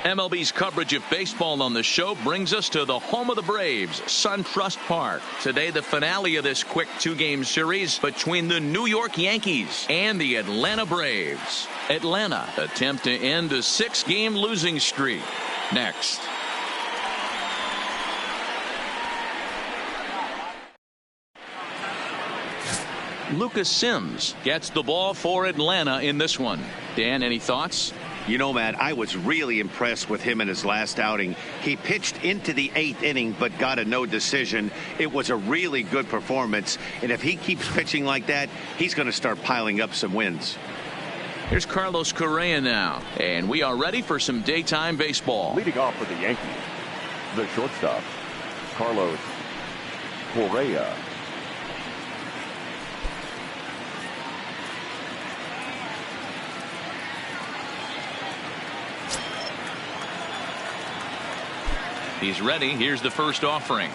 MLB's coverage of baseball on the show brings us to the home of the Braves, SunTrust Park. Today, the finale of this quick two-game series between the New York Yankees and the Atlanta Braves. Atlanta attempt to end a 6-game losing streak. Next. Lucas Sims gets the ball for Atlanta in this one. Dan, any thoughts? You know, Matt, I was really impressed with him in his last outing. He pitched into the 8th inning but got a no decision. It was a really good performance, and if he keeps pitching like that, he's going to start piling up some wins. Here's Carlos Correa now, and we are ready for some daytime baseball. Leading off for the Yankees, the shortstop, Carlos Correa. He's ready. Here's the first offering.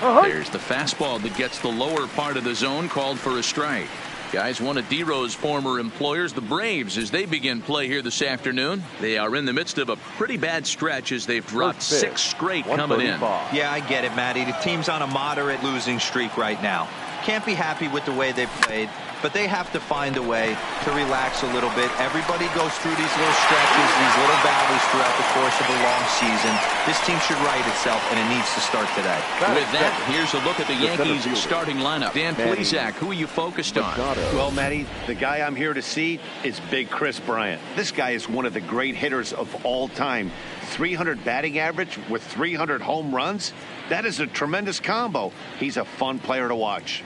There's the fastball that gets the lower part of the zone, called for a strike. Guys, one of D-Rose former employers, the Braves, as they begin play here this afternoon. They are in the midst of a pretty bad stretch as they've dropped 6 straight coming in. Yeah, I get it, Matty. The team's on a moderate losing streak right now. Can't be happy with the way they played, but they have to find a way to relax a little bit. Everybody goes through these little stretches, these little valleys throughout the course of a long season. This team should right itself, and it needs to start today. With that, here's a look at the Yankees starting lineup. Dan Plesac, who are you focused on? Well, Matty, the guy I'm here to see is Big Chris Bryant. This guy is one of the great hitters of all time. 300 batting average with 300 home runs. That is a tremendous combo. He's a fun player to watch.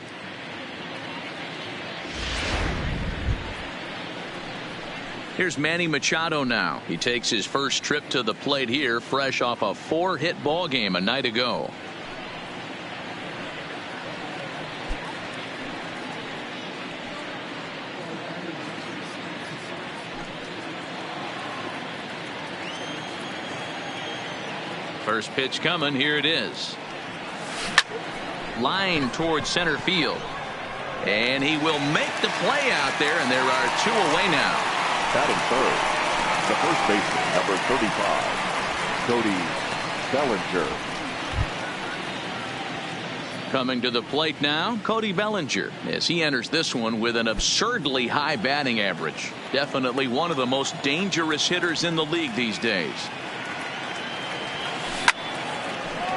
Here's Manny Machado now. He takes his first trip to the plate here, fresh off a 4-hit ball game a night ago. First pitch coming. Here it is. Line towards center field. And he will make the play out there, and there are 2 away now. Batting third, the first baseman, number 35, Cody Bellinger. Coming to the plate now, Cody Bellinger, as he enters this one with an absurdly high batting average. Definitely one of the most dangerous hitters in the league these days.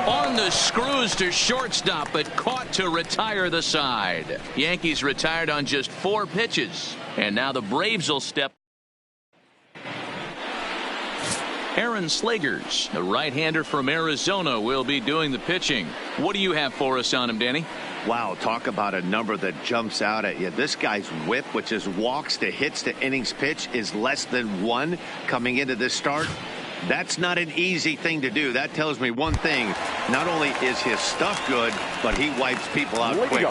On the screws to shortstop, but caught to retire the side. Yankees retired on just 4 pitches, and now the Braves will step. Aaron Slegers, the right-hander from Arizona, will be doing the pitching. What do you have for us on him, Danny? Wow, talk about a number that jumps out at you. This guy's whip, which is walks to hits to innings pitch, is less than 1 coming into this start. That's not an easy thing to do. That tells me one thing. Not only is his stuff good, but he wipes people out quick.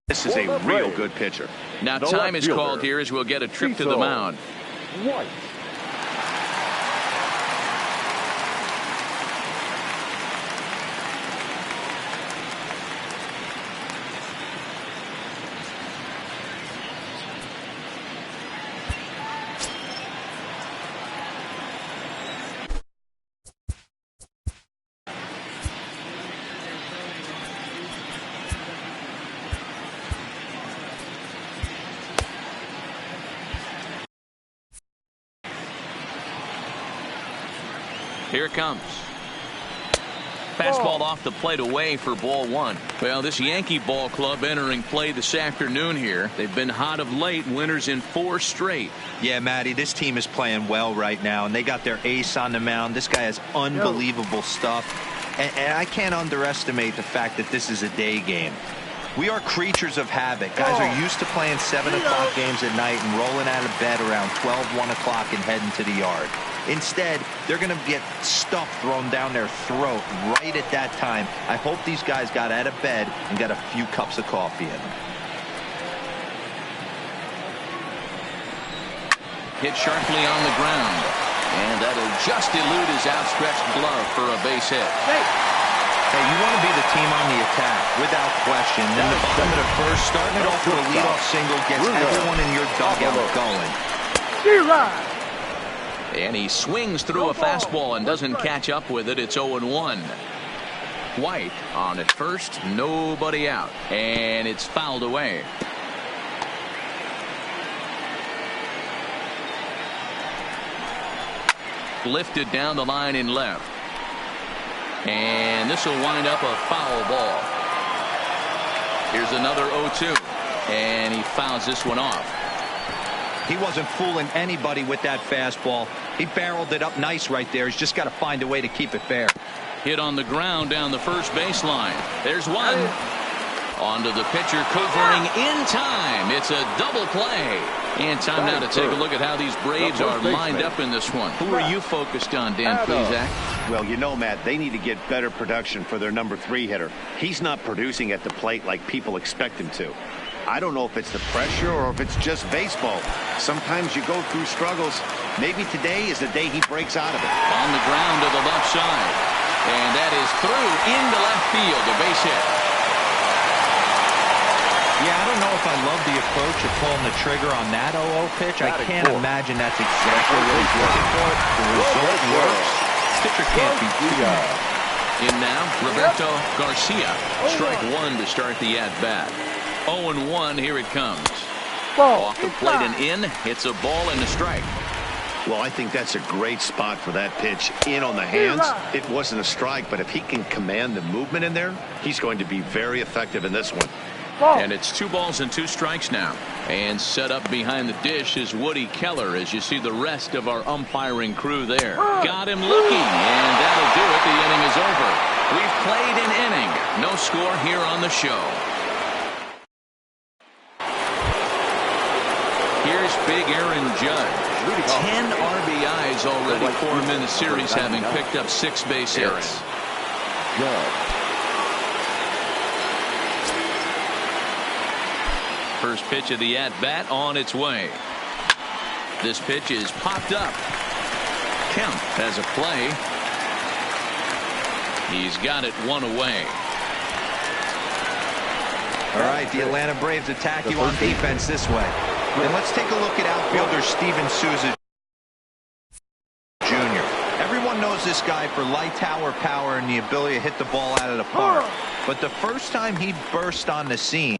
This is a real good pitcher. Now time is called here as we'll get a trip to the mound. White. Here it comes. Fastball off the plate away for ball 1. Well, this Yankee ball club entering play this afternoon here. They've been hot of late, winners in 4 straight. Yeah, Matty, this team is playing well right now, and they got their ace on the mound. This guy has unbelievable stuff, and I can't underestimate the fact that this is a day game. We are creatures of habit. Guys are used to playing 7 o'clock games at night and rolling out of bed around 12, 1 o'clock and heading to the yard. Instead, they're going to get stuff thrown down their throat right at that time. I hope these guys got out of bed and got a few cups of coffee in them. hit sharply on the ground. And that'll just elude his outstretched glove for a base hit. Hey, you want to be the team on the attack, without question. In the bottom of the first, starting it off with a leadoff single gets everyone in your dugout going. And he swings through a fastball and doesn't catch up with it. It's 0-1. White on at first, nobody out, and it's fouled away. Lifted down the line in left. And this will wind up a foul ball. Here's another 0-2. And he fouls this one off. He wasn't fooling anybody with that fastball. He barreled it up nice right there. He's just got to find a way to keep it fair. Hit on the ground down the first baseline. There's one. Onto the pitcher, covering in time. It's a double play. And time now to take a look at how these Braves are lined up in this one. Who are you focused on, Dan Plesac? Well, you know, Matt, they need to get better production for their number 3 hitter. He's not producing at the plate like people expect him to. I don't know if it's the pressure or if it's just baseball. Sometimes you go through struggles. Maybe today is the day he breaks out of it. On the ground to the left side. And that is through into left field, a base hit. Yeah, I don't know if I love the approach of pulling the trigger on that 0-0 pitch. I can't imagine that's exactly what he's looking for. The result works. Pitcher can't be too mad. In now, Roberto Garcia. Strike one to start the at-bat. 0-1, here it comes. Off the plate and in. It's a ball and a strike. Well, I think that's a great spot for that pitch. In on the hands. It wasn't a strike, but if he can command the movement in there, he's going to be very effective in this one. And it's 2 balls and 2 strikes now. And set up behind the dish is Woody Keller as you see the rest of our umpiring crew there. Got him looking, and that'll do it. The inning is over. We've played an inning. No score here on the show. Here's big Aaron Judge. 10 RBIs already for him in the series, having picked up 6 base hits. First pitch of the at-bat on its way. This pitch is popped up. Kemp has a play. He's got it 1 away. All right, the Atlanta Braves attack you on defense this way. And let's take a look at outfielder Steven Souza Jr. Everyone knows this guy for light tower power and the ability to hit the ball out of the park. But the first time he burst on the scene,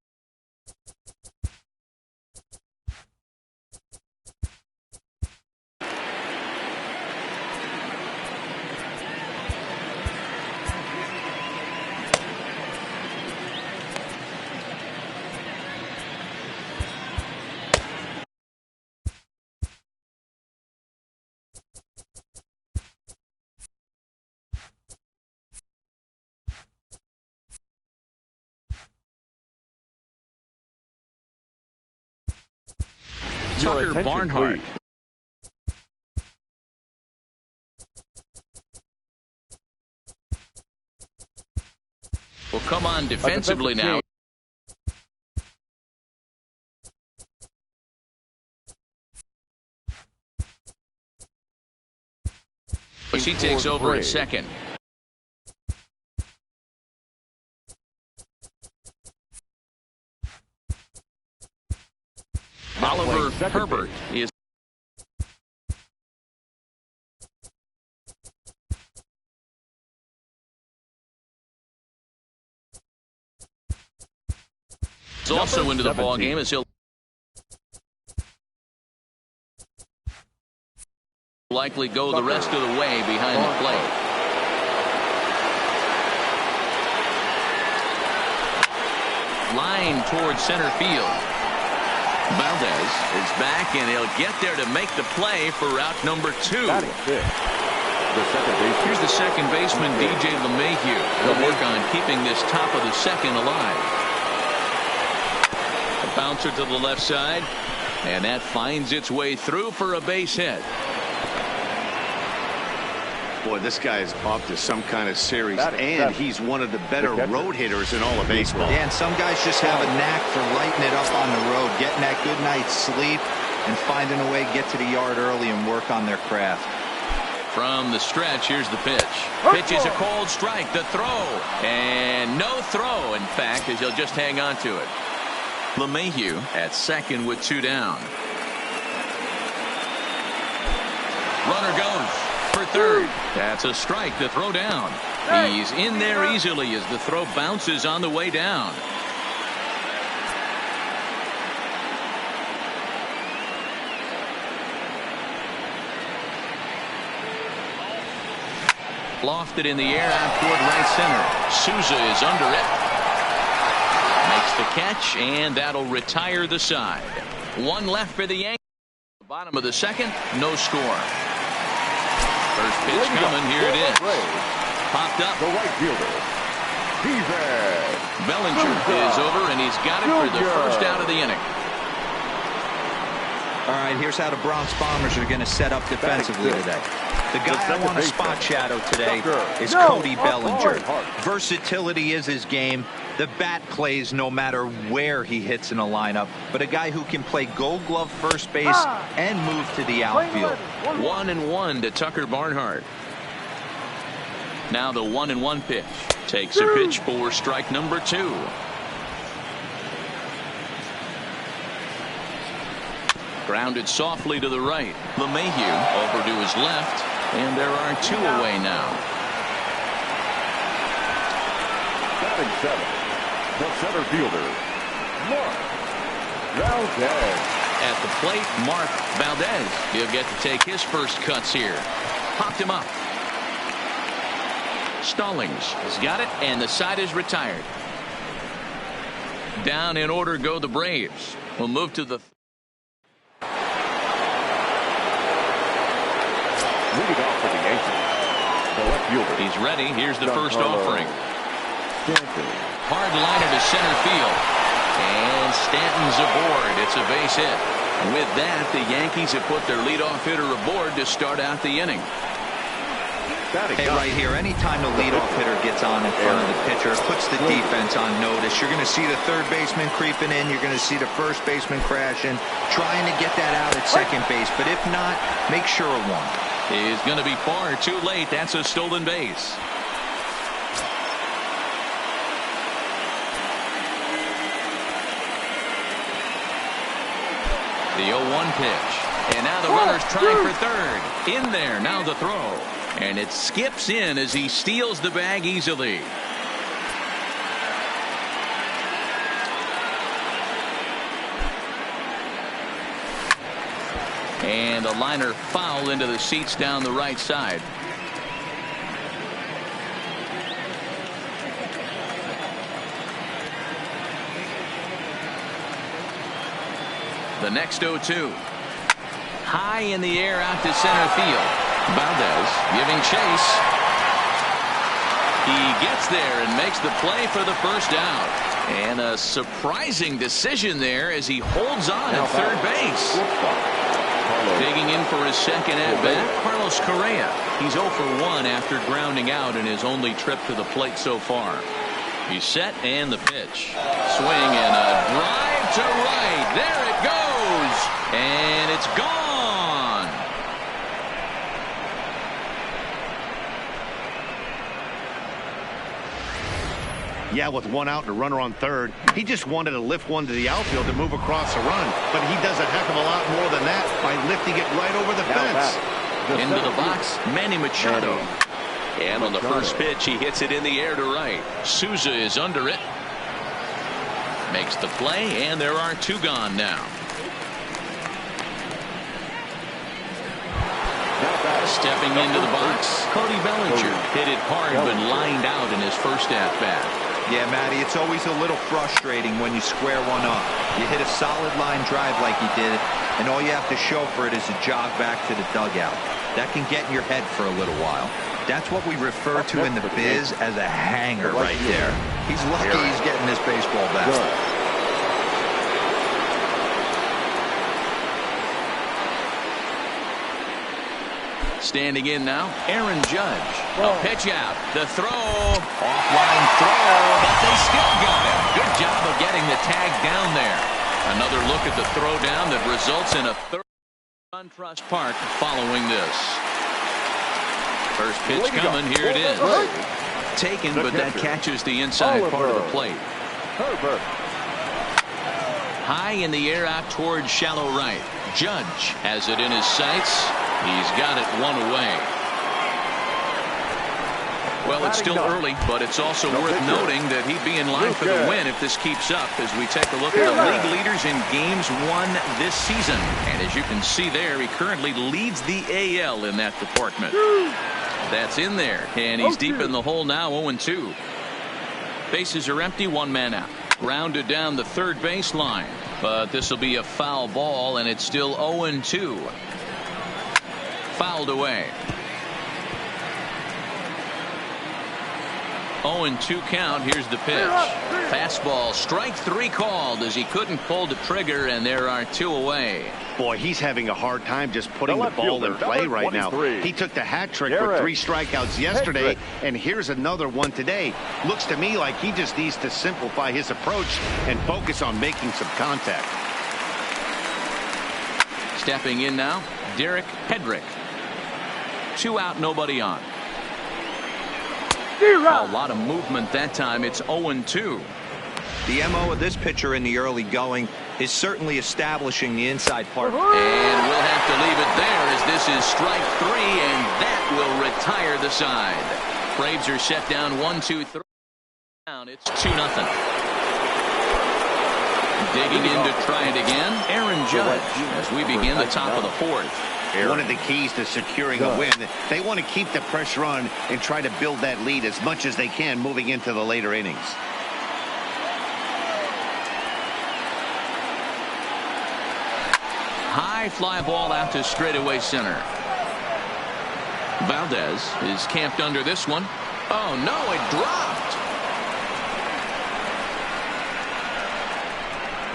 Tucker Barnhart. Will come on defensively now. He takes over at second. Oliver Herbert is also into the ball game as he'll likely go the rest of the way behind the plate. Line towards center field. Valdez is back, and he'll get there to make the play for route number 2. Here's the second baseman, DJ LeMahieu. He'll work on keeping this top of the second alive. A bouncer to the left side, and that finds its way through for a base hit. Boy, this guy is off to some kind of series, and he's one of the better road hitters in all of baseball. Yeah, and some guys just have a knack for lighting it up on the road, getting that good night's sleep, and finding a way to get to the yard early and work on their craft. From the stretch, here's the pitch. Pitch is a cold strike. The throw. And no throw, in fact, as he'll just hang on to it. LeMahieu at second with 2 down. Runner goes for third. That's a strike. The throw down. He's in there easily as the throw bounces on the way down. Lofted in the air out toward right center. Souza is under it. Makes the catch, and that'll retire the side. 1 left for the Yankees. Bottom of the second, no score. First pitch coming, here it is. Popped up. The right fielder. Bellinger is over, and he's got it for the first out of the inning. All right, here's how the Bronx Bombers are going to set up defensively today. The guy I want to spot shadow today is Cody Bellinger. Versatility is his game. The bat plays no matter where he hits in a lineup, but a guy who can play Gold Glove first base and move to the outfield. 1-1 to Tucker Barnhart. Now the 1-1 pitch. Takes a pitch for strike number 2. Grounded softly to the right. LeMahieu over to his left, and there are 2 away now. Batting 7, the center fielder, Mark Valdez. At the plate, Mark Valdez. He'll get to take his first cuts here. Popped him up. Stallings has got it, and the side is retired. Down in order go the Braves. We'll move to the Leading off for the Yankees, the left fielder. He's ready. Here's the first offering. Stanton. Hard liner to center field. And Stanton's aboard. It's a base hit. With that, the Yankees have put their leadoff hitter aboard to start out the inning. Hey, right here, anytime the leadoff hitter gets on in front of the pitcher, puts the defense on notice. You're going to see the third baseman creeping in. You're going to see the first baseman crashing, trying to get that out at second base. But if not, make sure of one. Is going to be far too late. That's a stolen base. The 0-1 pitch. And now the runner's trying for third. In there. Now the throw. And it skips in as he steals the bag easily. And a liner foul into the seats down the right side. The next 0-2. High in the air out to center field. Valdez giving chase. He gets there and makes the play for the first out. And a surprising decision there as he holds on at third base. Digging in for his second at-bat, Carlos Correa. He's 0 for 1 after grounding out in his only trip to the plate so far. He's set, and the pitch. Swing and a drive to right. There it goes. And it's gone. Yeah, with 1 out and a runner on third, he just wanted to lift one to the outfield to move across the run. But he does a heck of a lot more than that by lifting it right over the fence. Into the box, Manny Machado. And on the first pitch, he hits it in the air to right. Souza is under it. Makes the play, and there are 2 gone now. Stepping into the box, Cody Bellinger hit it hard but lined out in his first at-bat. Yeah, Matty, it's always a little frustrating when you square one up. You hit a solid line drive like he did, and all you have to show for it is a jog back to the dugout. That can get in your head for a little while. That's what we refer to in the biz as a hanger right there. He's lucky he's getting this baseball back. Standing in now, Aaron Judge. A pitch out. The throw. Offline throw, but they still got him. Good job of getting the tag down there. Another look at the throwdown that results in a third on Trust Park following this. First pitch coming. Here it is. Taken, but that catches the inside part of the plate. High in the air out towards shallow right. Judge has it in his sights. He's got it one away. Well, it's still early, but it's also worth noting that he'd be in line for the win if this keeps up as we take a look at the league leaders in games won this season. And as you can see there, he currently leads the AL in that department. That's in there, and he's deep in the hole now, 0-2. Bases are empty, one man out. Grounded down the third baseline, but this will be a foul ball, and it's still 0-2. Fouled away. 0-2 count. Here's the pitch. Fastball, strike three called as he couldn't pull the trigger, and there are two away. Boy, he's having a hard time just putting the ball in play right now. He took the hat trick with 3 strikeouts yesterday, and here's another one today. Looks to me like he just needs to simplify his approach and focus on making some contact. Stepping in now, Derek Hedrick. 2 out, nobody on. A lot of movement that time. It's 0-2. The MO of this pitcher in the early going is certainly establishing the inside part. And we'll have to leave it there as this is strike 3, and that will retire the side. Braves are set down 1-2-3. It's 2-0. Digging in to try it again, Aaron Judge as we begin the top of the 4th. One of the keys to securing a win, they want to keep the pressure on and try to build that lead as much as they can moving into the later innings. High fly ball out to straightaway center. Valdez is camped under this one. Oh no, it dropped.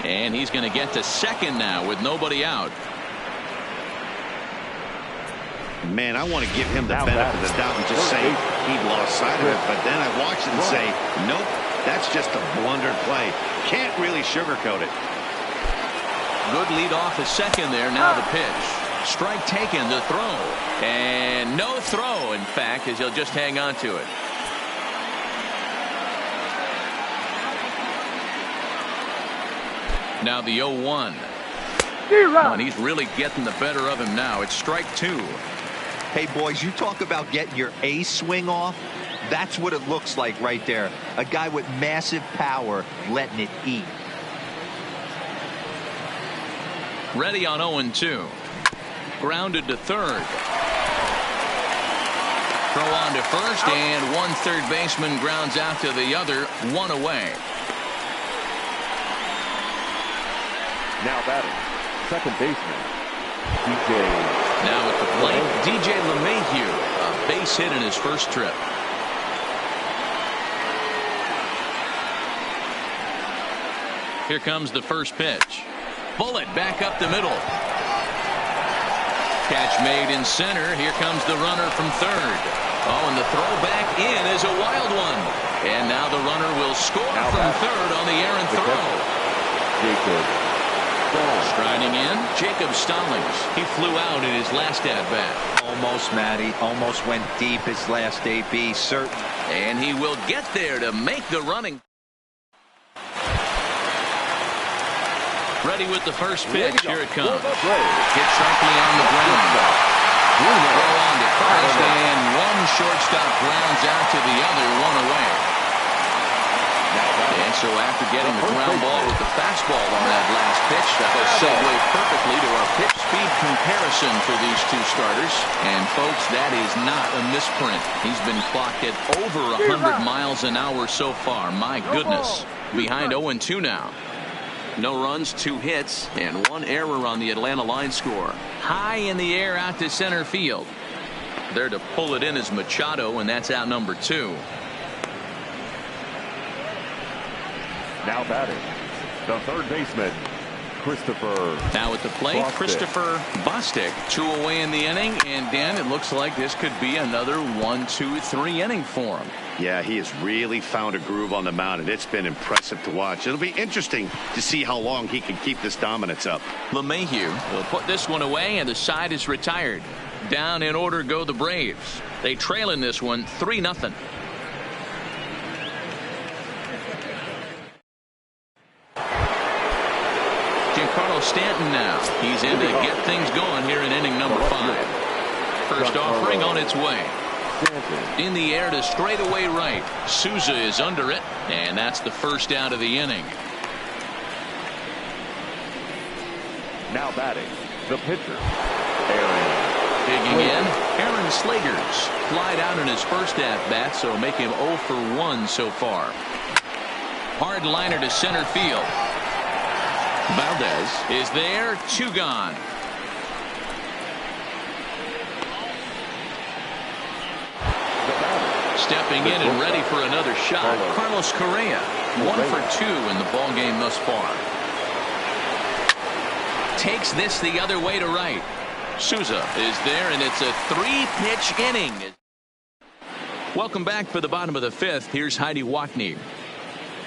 And he's going to get to second now with nobody out. Man, I want to give him the benefit of the doubt and just say he'd lost sight of it. But then I watched it and say, nope, that's just a blundered play. Can't really sugarcoat it. Good lead off a second there. Now the pitch. Strike taken, the throw. And no throw, in fact, as he'll just hang on to it. Now the 0-1. And he's really getting the better of him now. It's strike 2. Hey, boys, you talk about getting your A swing off. That's what it looks like right there. A guy with massive power letting it eat. Ready on 0-2. Grounded to third. Throw on to first, and one third baseman grounds out to the other, one away. Now batting, second baseman, DJ. Now at the plate, DJ LeMahieu, a base hit in his first trip. Here comes the first pitch. Bullet back up the middle. Catch made in center. Here comes the runner from third. Oh, and the throw back in is a wild one. And now the runner will score from third on the errant throw. Striding in, Jacob Stallings. He flew out in his last at-bat. Almost, Matty. Almost went deep his last AB, certain. And he will get there to make the running. Ready with the first pitch. Here it comes. Hit sharply on the ground. Throw on to first, and one shortstop grounds out to the other, one away. And so after getting the ground ball with the fastball on that last pitch, that will segue perfectly to our pitch speed comparison for these two starters. And folks, that is not a misprint. He's been clocked at over 100 miles an hour so far. My goodness. Behind 0-2 now. No runs, 2 hits, and 1 error on the Atlanta line score. High in the air out to center field. There to pull it in is Machado, and that's out number 2. Now batting, the third baseman, Christopher. Now at the plate, Bostic. Christopher Bostic. 2 away in the inning, and Dan, it looks like this could be another 1-2-3 inning for him. Yeah, he has really found a groove on the mound, and it's been impressive to watch. It'll be interesting to see how long he can keep this dominance up. LeMahieu will put this one away, and the side is retired. Down in order go the Braves. They trail in this one 3-0. Giancarlo Stanton now. He's in to get things going here in inning number 5. First offering on its way. In the air to straightaway right. Souza is under it, and that's the first out of the inning. Now batting, the pitcher, Aaron. Digging in, Aaron Slegers flied out in his first at-bat, so make him 0 for 1 so far. Hard liner to center field. Valdez is there, 2 gone. Stepping in and ready for another shot, Carlos Correa. 1 for 2 in the ball game thus far. Takes this the other way to right. Souza is there, and it's a 3-pitch inning. Welcome back for the bottom of the 5th. Here's Heidi Watney.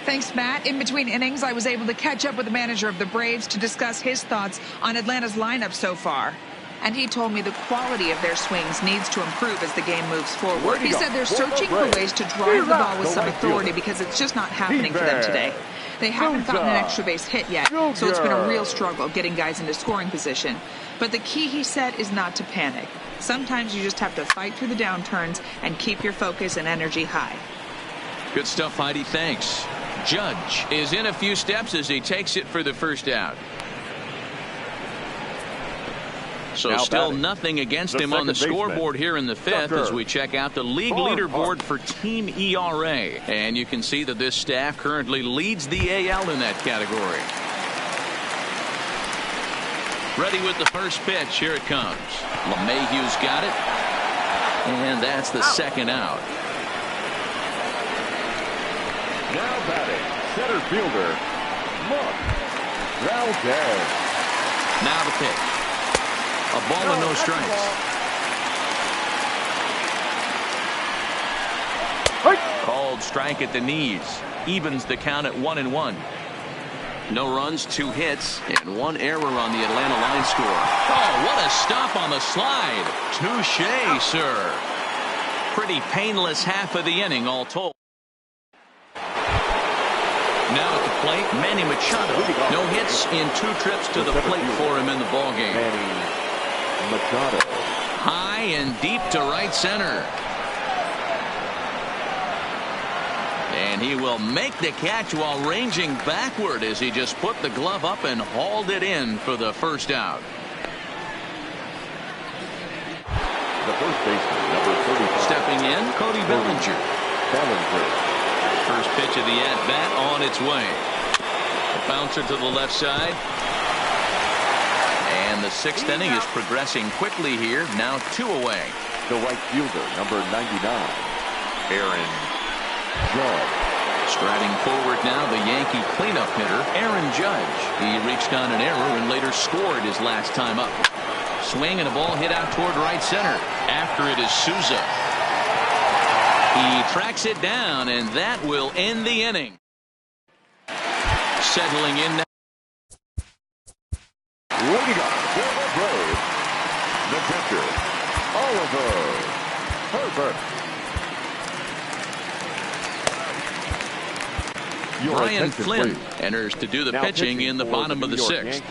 Thanks, Matt. In between innings, I was able to catch up with the manager of the Braves to discuss his thoughts on Atlanta's lineup so far. And he told me the quality of their swings needs to improve as the game moves forward. He said they're searching for ways to drive the ball with some authority because it's just not happening for them today. They haven't gotten an extra base hit yet, so it's been a real struggle getting guys into scoring position. But the key, he said, is not to panic. Sometimes you just have to fight through the downturns and keep your focus and energy high. Good stuff, Heidi. Thanks. Judge is in a few steps as he takes it for the first out. So Now still batting, nothing against the him on the second baseman, scoreboard here in the 5th as we check out the league leaderboard for team ERA. And you can see that this staff currently leads the AL in that category. Ready with the first pitch. Here it comes. LeMahieu's got it. And that's the second out. Now batting, center fielder, Mark Valdez. Now the pitch. A ball and no strikes. Called strike at the knees. Evens the count at 1-1. No runs, 2 hits, and 1 error on the Atlanta line score. Oh, what a stop on the slide. Touché, sir. Pretty painless half of the inning all told. Now at the plate, Manny Machado. No hits in 2 trips to the plate for him in the ballgame. Manny Machado. High and deep to right center. And he will make the catch while ranging backward as he just put the glove up and hauled it in for the first out. The first baseman, number 35. Stepping in, Cody Bellinger. First pitch of the at-bat on its way. A bouncer to the left side. And the 6th inning is progressing quickly here. Now 2 away. The right fielder, number 99. Aaron Judge. Striding forward now, the Yankee cleanup hitter, Aaron Judge. He reached on an error and later scored his last time up. Swing and a ball hit out toward right center. After it is Souza. He tracks it down, and that will end the inning. Settling in now. Leading up for the Braves, the catcher, Oliver Herbert. Brian Flynn enters to do the pitching in the bottom of the 6th.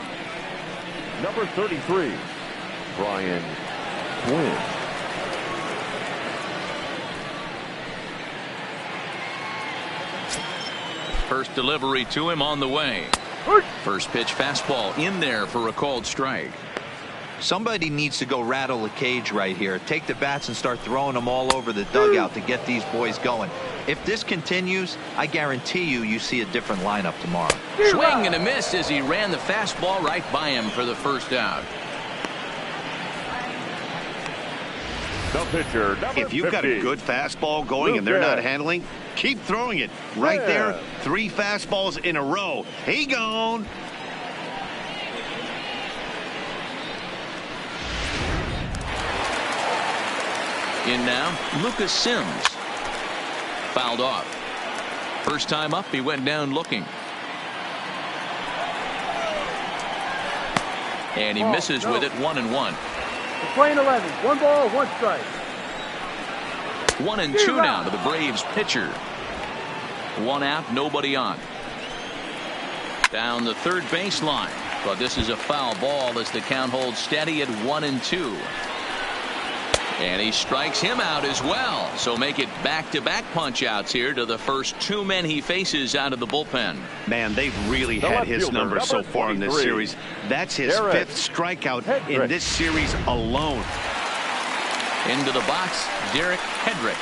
Number 33, Brian Flynn. First delivery to him on the way. First pitch fastball in there for a called strike. Somebody needs to go rattle the cage right here. Take the bats and start throwing them all over the dugout to get these boys going. If this continues, I guarantee you see a different lineup tomorrow. Swing and a miss as he ran the fastball right by him for the first out. The pitcher, if you've got a good fastball going and they're not handling, keep throwing it. Right there, 3 fastballs in a row. He gone. In now, Lucas Sims. Fouled off. First time up, he went down looking. And he misses with it, 1-1. We're playing 11. 1 ball, 1 strike. 1-2 now to the Braves pitcher. 1 out, nobody on. Down the third baseline. But this is a foul ball as the count holds steady at 1-2. And he strikes him out as well. So make it back-to-back punch-outs here to the first 2 men he faces out of the bullpen. Man, they've really had his number so far in this series. That's his 5th strikeout in this series alone. Into the box, Derek Hedrick.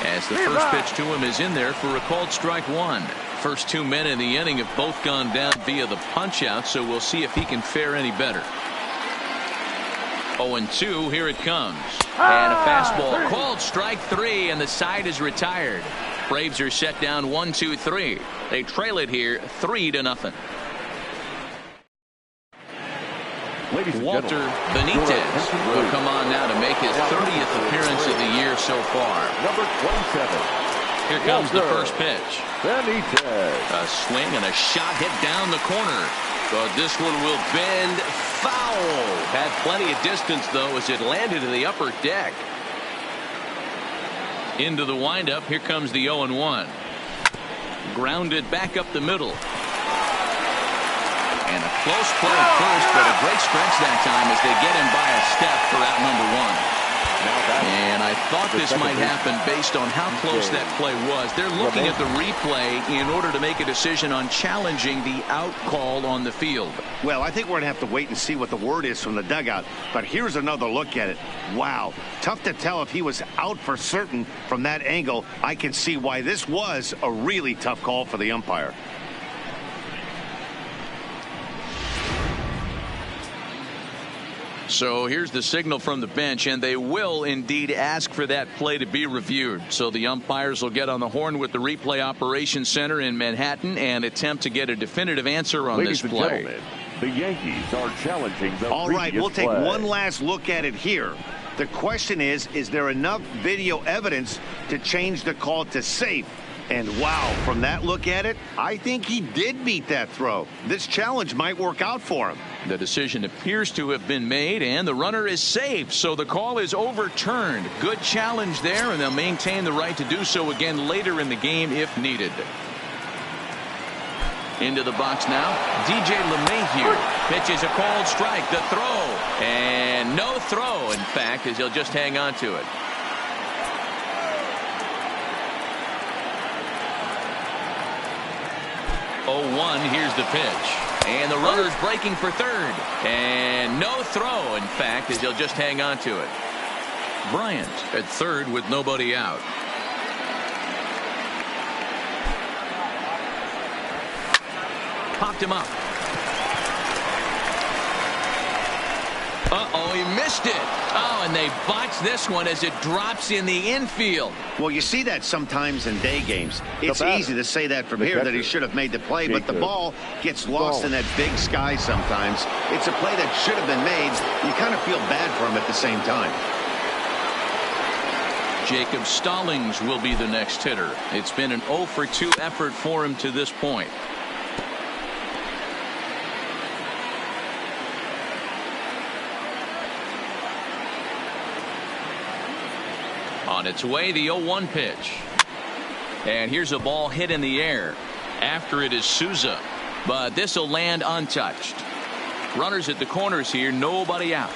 As the first pitch to him is in there for a called strike 1. First 2 men in the inning have both gone down via the punch-out, so we'll see if he can fare any better. 0-2, here it comes. And a fastball called strike 3, and the side is retired. Braves are set down 1-2-3. They trail it here 3-0. Walter Benitez will come on now to make his 30th appearance of the year so far. Number 27. Here comes the first pitch. Benitez. A swing and a shot hit down the corner. But this one will bend foul. Had plenty of distance, though, as it landed in the upper deck. Into the windup. Here comes the 0-1. Grounded back up the middle. And a close play at first, but a great stretch that time as they get him by a step for out number 1. And I thought this might happen based on how close that play was. They're looking at the replay in order to make a decision on challenging the out call on the field. Well, I think we're going to have to wait and see what the word is from the dugout. But here's another look at it. Wow. Tough to tell if he was out for certain from that angle. I can see why this was a really tough call for the umpire. So here's the signal from the bench, and they will indeed ask for that play to be reviewed. So the umpires will get on the horn with the replay operations center in Manhattan and attempt to get a definitive answer on this play. Ladies and gentlemen, the Yankees are challenging the All right, we'll take play. one last look at it here. The question is there enough video evidence to change the call to safe? And wow, from that look at it, I think he did beat that throw. This challenge might work out for him. The decision appears to have been made, and the runner is safe, so the call is overturned. Good challenge there, and they'll maintain the right to do so again later in the game if needed. Into the box now, DJ LeMahieu pitches a called strike. The throw, and no throw, in fact, as he'll just hang on to it. 0-1, here's the pitch. And the runner's breaking for third. And no throw, in fact, as he'll just hang on to it. Bryant at third with nobody out. Popped him up. Uh-oh, he missed it. Oh, and they botched this one as it drops in the infield. Well, you see that sometimes in day games. It's easy to say that from here that he should have made the play, but the ball gets lost in that big sky sometimes. It's a play that should have been made. You kind of feel bad for him at the same time. Jacob Stallings will be the next hitter. It's been an 0-for-2 effort for him to this point. On its way, the 0-1 pitch. And here's a ball hit in the air. After it is Souza. But this will land untouched. Runners at the corners here, nobody out.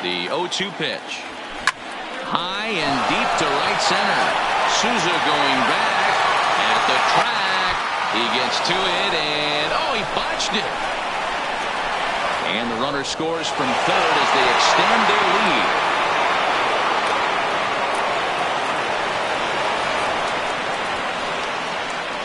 The 0-2 pitch. High and deep to right center. Souza going back at the track. He gets to it, and oh, he botched it. And the runner scores from third as they extend their lead.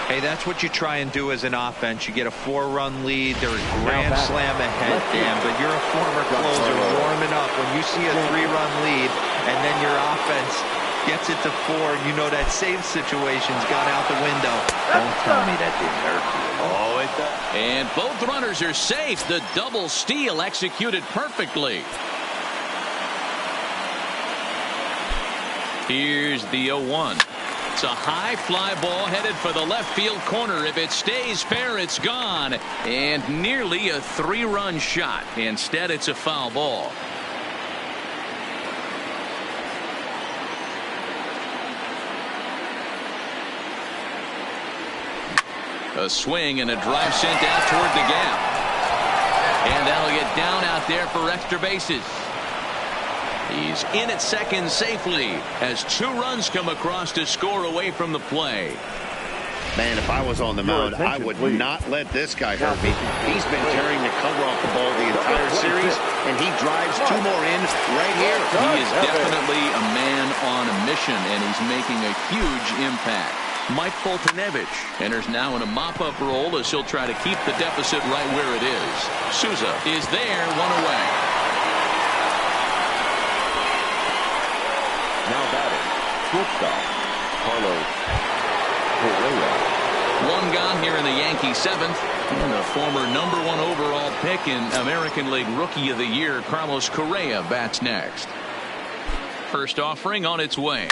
Hey, that's what you try and do as an offense. You get a 4-run lead. They're a grand slam ahead, Dan, but you're a former closer warming up. When you see a 3-run lead and then your offense gets it to 4. You know that save situation's gone out the window. Don't tell me that didn't hurt you. Oh, it does. And both runners are safe. The double steal executed perfectly. Here's the 0-1. It's a high fly ball headed for the left field corner. If it stays fair, it's gone. And nearly a 3-run shot. Instead, it's a foul ball. A swing and a drive sent out toward the gap. And that'll get down out there for extra bases. He's in at second safely as 2 runs come across to score away from the play. Man, if I was on the mound, I would not let this guy hurt me. He's been tearing the cover off the ball the entire series, and he drives 2 more in right here. He is definitely a man on a mission, and he's making a huge impact. Mike Foltynewicz enters now in a mop-up role as he'll try to keep the deficit right where it is. Souza is there, 1 away. Now batting, shortstop, Carlos Correa. 1 gone here in the Yankee 7th. And the former #1 overall pick in American League Rookie of the Year, Carlos Correa, bats next. First offering on its way.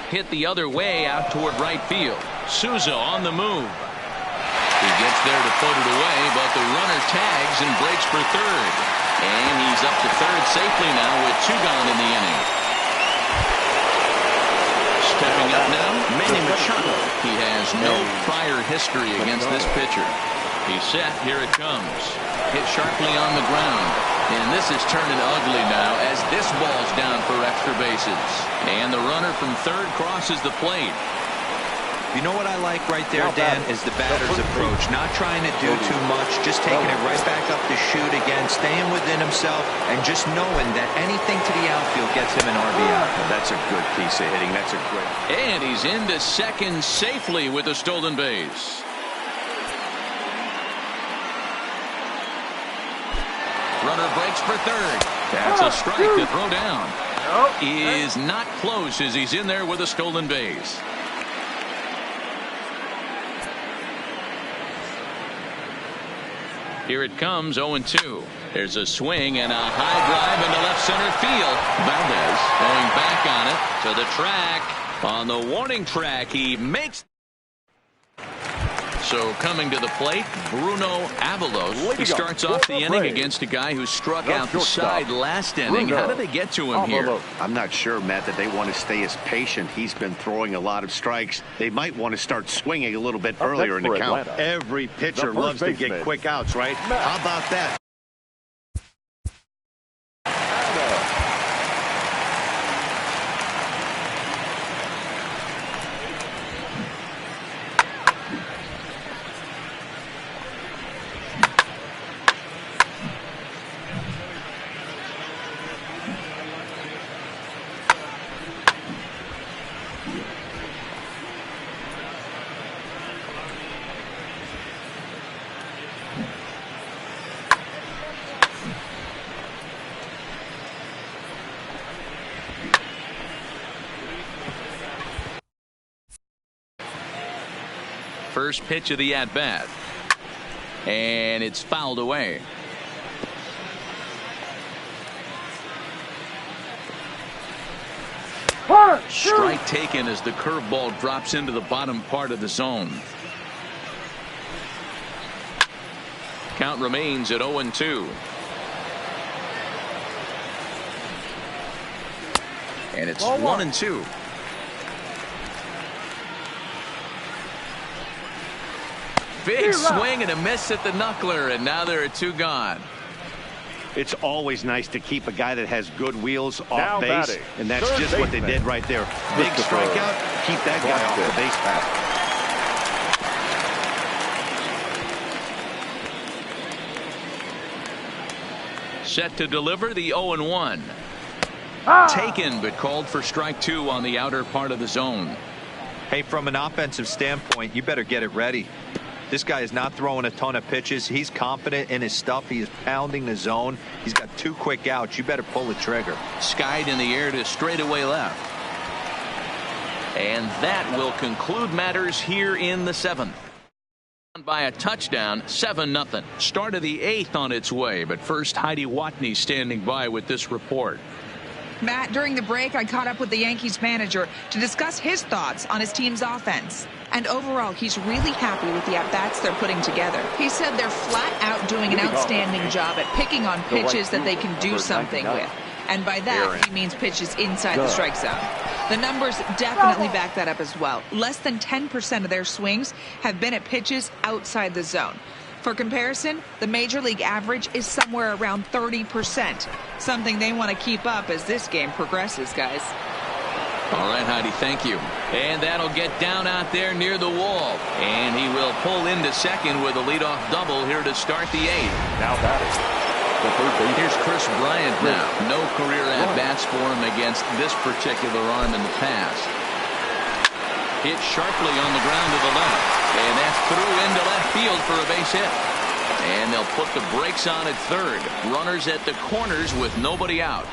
Hit the other way out toward right field. Souza on the move. He gets there to put it away, but the runner tags and breaks for third. And he's up to third safely now with 2 gone in the inning. Stepping up now, Manny Machado. He has no prior history against this pitcher. He's set. Here it comes. Hit sharply on the ground. And this is turning ugly now as this ball's down for extra bases. And the runner from third crosses the plate. You know what I like right there, Dan, is the batter's approach. Not trying to do too much, just taking it right back up to shoot again, staying within himself, and just knowing that anything to the outfield gets him an RBI. That's a good piece of hitting. That's a great. And he's into second safely with a stolen base. Runner breaks for third. That's a strike to throw down. Is not close as he's in there with a stolen base. Here it comes, 0-2. There's a swing and a high drive into left center field. Valdez going back on it to the track. On the warning track, he makes. So coming to the plate, Bruno Avalos. He starts off the inning against a guy who struck out the side last inning. How did they get to him here? I'm not sure, Matt, that they want to stay as patient. He's been throwing a lot of strikes. They might want to start swinging a little bit earlier in the count. Every pitcher loves to get quick outs, right? How about that? First pitch of the at-bat. And it's fouled away. Strike taken as the curveball drops into the bottom part of the zone. Count remains at 0-2. And it's 1-2. Big swing and a miss at the knuckler, and now there are 2 gone. It's always nice to keep a guy that has good wheels off base, and that's just what they did right there. Big strikeout, keep that guy off the base path. Set to deliver the 0-1. Taken, but called for strike 2 on the outer part of the zone. Hey, from an offensive standpoint, you better get it ready. This guy is not throwing a ton of pitches. He's confident in his stuff. He is pounding the zone. He's got 2 quick outs. You better pull the trigger. Skied in the air to straightaway left. And that will conclude matters here in the 7th. By a touchdown, 7-0. Start of the 8th on its way. But first, Heidi Watney standing by with this report. Matt, during the break, I caught up with the Yankees manager to discuss his thoughts on his team's offense. And overall, he's really happy with the at-bats they're putting together. He said they're flat out doing an outstanding job at picking on pitches that they can do something with. And by that, he means pitches inside the strike zone. The numbers definitely back that up as well. Less than 10% of their swings have been at pitches outside the zone. For comparison, the Major League average is somewhere around 30%, something they want to keep up as this game progresses, guys. All right, Heidi, thank you. And that'll get down out there near the wall. And he will pull into second with a leadoff double here to start the 8th. Now batting. Here's Chris Bryant now. No career at-bats for him against this particular arm in the past. Hit sharply on the ground to the left. And that's through into left field for a base hit. And they'll put the brakes on at third. Runners at the corners with nobody out.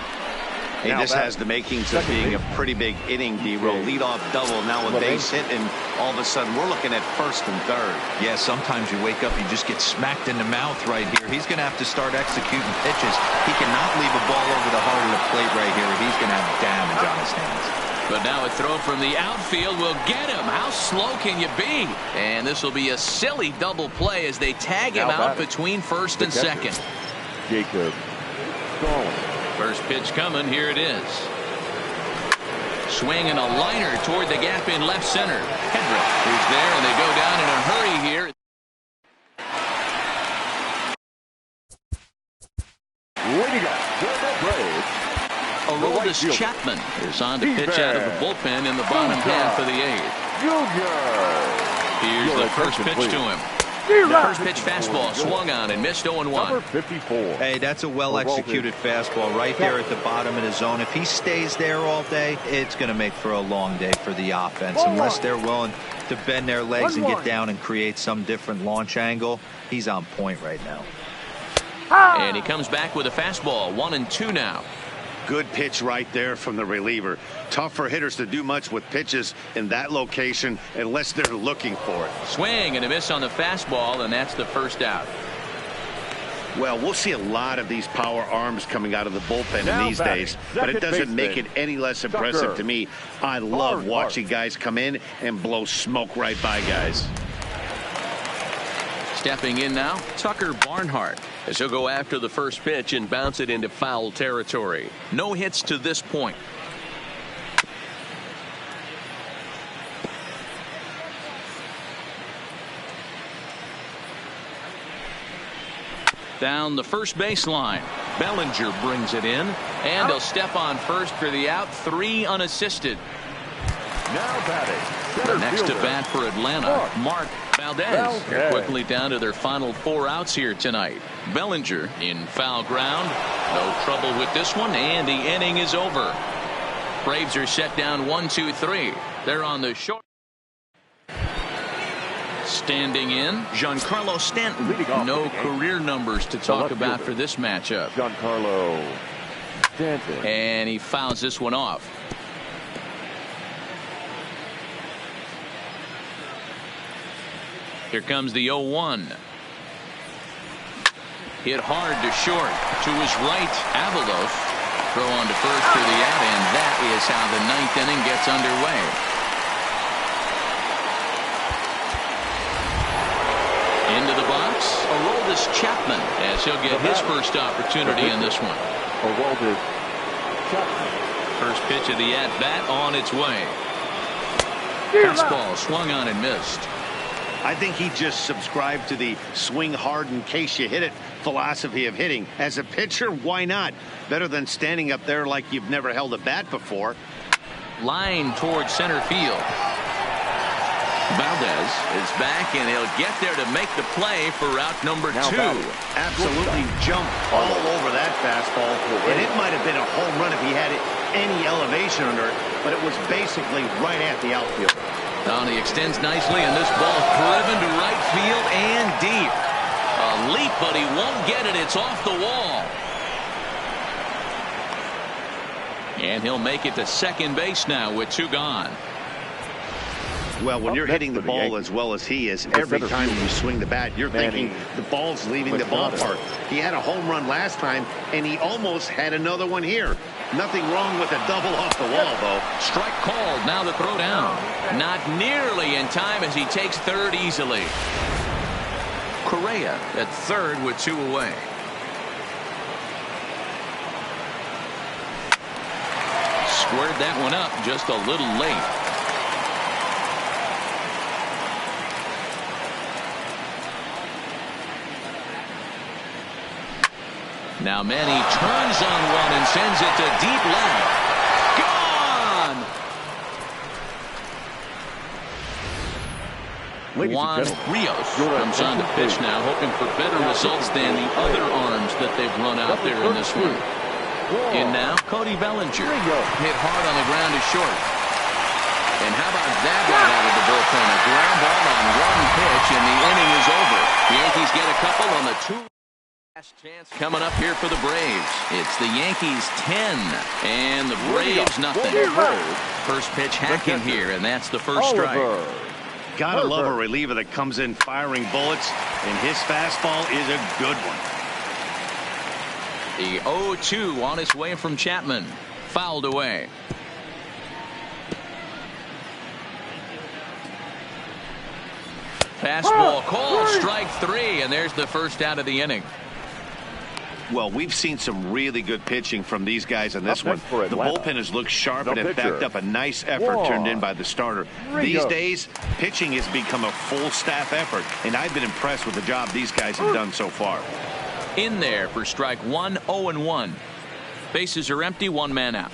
Hey, this has the makings of being a pretty big inning, D-Row. Leadoff double, now a base hit, and all of a sudden we're looking at first and third. Yeah, sometimes you wake up, you just get smacked in the mouth right here. He's going to have to start executing pitches. He cannot leave a ball over the heart of the plate right here. He's going to have damage on his hands. But now a throw from the outfield will get him. How slow can you be? And this will be a silly double play as they tag him out between first and second. Jacob Stallings. First pitch coming. Here it is. Swing and a liner toward the gap in left center. Hedrick is there, and they go down in a hurry here. Leading up for the Braves, Aroldis Chapman is on to pitch out of the bullpen in the bottom half of the 8th. Here's the first pitch to him. The first pitch fastball swung on and missed 0-1. Number 54. Hey, that's a well-executed fastball right there at the bottom of the zone. If he stays there all day, it's going to make for a long day for the offense. Unless they're willing to bend their legs and get down and create some different launch angle, he's on point right now. And he comes back with a fastball. 1-2 now. Good pitch right there from the reliever. Tough for hitters to do much with pitches in that location unless they're looking for it. Swing and a miss on the fastball, and that's the first out. Well, we'll see a lot of these power arms coming out of the bullpen in these days, but it doesn't make it any less impressive to me. I love watching guys come in and blow smoke right by guys. Stepping in now, Tucker Barnhart, as he'll go after the first pitch and bounce it into foul territory. No hits to this point. Down the first baseline. Bellinger brings it in, and he'll step on first for the out. 3 unassisted. Now batting. The next to bat for Atlanta, Mark Valdez. They're quickly down to their final 4 outs here tonight. Bellinger in foul ground. No trouble with this one, and the inning is over. Braves are set down 1-2-3. They're on the short. Standing in, Giancarlo Stanton. No career numbers to talk about for this matchup. Giancarlo Stanton. And he fouls this one off. Here comes the 0-1. Hit hard to short. To his right, Avalos. Throw on to first for the out, and that is how the 9th inning gets underway. Into the box, Aroldis Chapman, as he'll get his first opportunity in this one. Aroldis Chapman. First pitch of the at-bat on its way. Fastball swung on and missed. I think he just subscribed to the swing hard in case you hit it philosophy of hitting. As a pitcher, why not? Better than standing up there like you've never held a bat before. Line towards center field. Valdez is back, and he'll get there to make the play for route number 2. Absolutely jumped all over that fastball, and it might have been a home run if he had any elevation under it, but it was basically right at the outfield. Now he extends nicely, and this ball driven to right field and deep. A leap, but he won't get it. It's off the wall. And he'll make it to second base now with 2 gone. Well, when Up you're next hitting the for the ball Yankees, as well as he is, the every center time fielder, you swing the bat, you're thinking the ball's leaving the ballpark. He had a home run last time, and he almost had another one here. Nothing wrong with a double off the wall, though. Strike called. Now the throw down. Not nearly in time as he takes third easily. Correa at third with 2 away. Squared that one up just a little late. Now Manny turns on one and sends it to deep left. Gone! Juan Rios comes on to pitch now, hoping for better results than the other arms that they've run out there in this one. In now, Cody Bellinger. Hit hard on the ground to short. And how about that right out of the bullpen? A ground ball on one pitch, and the inning is over. The Yankees get a couple on the 2. Last chance coming up here for the Braves. It's the Yankees 10 and the Braves nothing. First pitch hacking here, and that's the first strike. Gotta love a reliever that comes in firing bullets, and his fastball is a good one. The 0-2 on its way from Chapman. Fouled away. Fastball called, strike 3, and there's the first out of the inning. Well, we've seen some really good pitching from these guys on this one. The bullpen has looked sharp and it backed up a nice effort turned in by the starter. These days, pitching has become a full staff effort, and I've been impressed with the job these guys have done so far. In there for strike 1, 0-1. Bases are empty, 1 man out.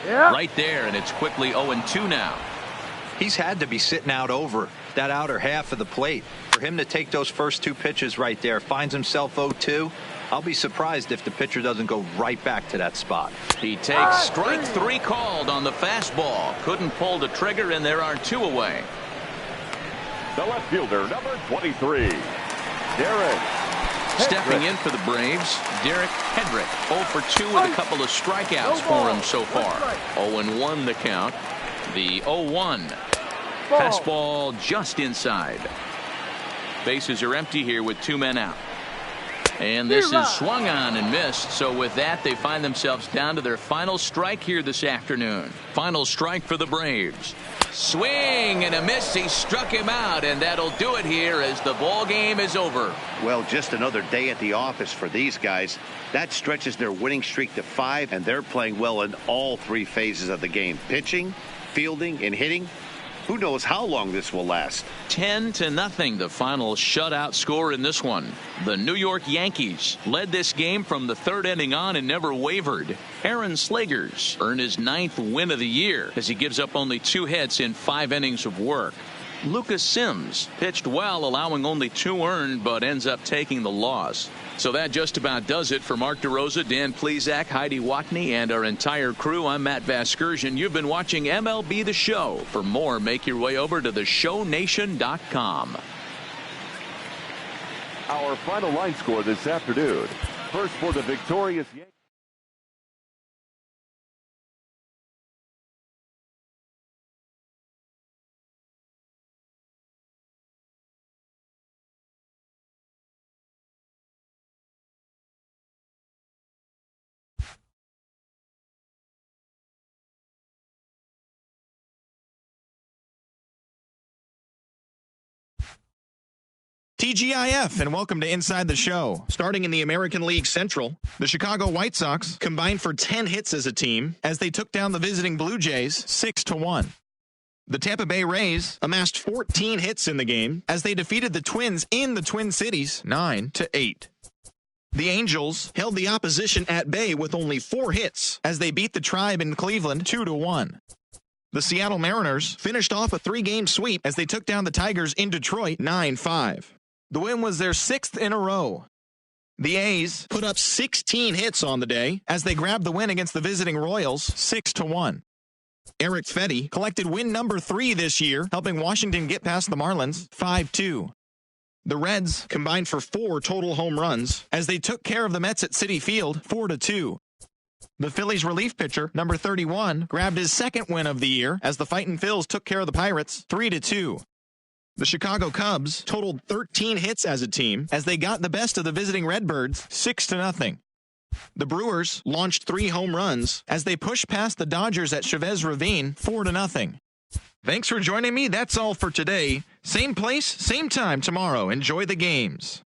Right there, and it's quickly 0-2 now. He's had to be sitting out over that outer half of the plate. For him to take those first 2 pitches right there, finds himself 0-2. I'll be surprised if the pitcher doesn't go right back to that spot. He takes strike 3 called on the fastball. Couldn't pull the trigger, and there are 2 away. The left fielder, number 23, Derek. Stepping in for the Braves, Derek Hedrick. 0 for 2 with a couple of strikeouts for him so far. 0-1 the count. The 0-1. Fastball just inside. Bases are empty here with 2 men out. And this is swung on and missed. So with that, they find themselves down to their final strike here this afternoon. Final strike for the Braves. Swing and a miss. He struck him out, and that'll do it here as the ball game is over. Well, just another day at the office for these guys. That stretches their winning streak to 5, and they're playing well in all 3 phases of the game. Pitching, fielding, and hitting. Who knows how long this will last? 10-0, the final shutout score in this one. The New York Yankees led this game from the 3rd inning on and never wavered. Aaron Slegers earned his 9th win of the year as he gives up only 2 hits in 5 innings of work. Lucas Sims pitched well, allowing only 2 earned, but ends up taking the loss. So that just about does it for Mark DeRosa, Dan Plesac, Heidi Watney, and our entire crew. I'm Matt Vasgersian. You've been watching MLB The Show. For more, make your way over to theshownation.com. Our final line score this afternoon. First for the victorious Yankees. TGIF, and welcome to Inside the Show. Starting in the American League Central, the Chicago White Sox combined for 10 hits as a team as they took down the visiting Blue Jays 6-1. The Tampa Bay Rays amassed 14 hits in the game as they defeated the Twins in the Twin Cities 9-8. The Angels held the opposition at bay with only 4 hits as they beat the Tribe in Cleveland 2-1. The Seattle Mariners finished off a 3-game sweep as they took down the Tigers in Detroit 9-5. The win was their 6th in a row. The A's put up 16 hits on the day as they grabbed the win against the visiting Royals 6-1. Eric Fetty collected win number 3 this year, helping Washington get past the Marlins 5-2. The Reds combined for 4 total home runs as they took care of the Mets at Citi Field 4-2. The Phillies relief pitcher, number 31, grabbed his second win of the year as the Fightin' Phils took care of the Pirates 3-2. The Chicago Cubs totaled 13 hits as a team as they got the best of the visiting Redbirds 6-0. The Brewers launched 3 home runs as they pushed past the Dodgers at Chavez Ravine 4-0. Thanks for joining me. That's all for today. Same place, same time tomorrow. Enjoy the games.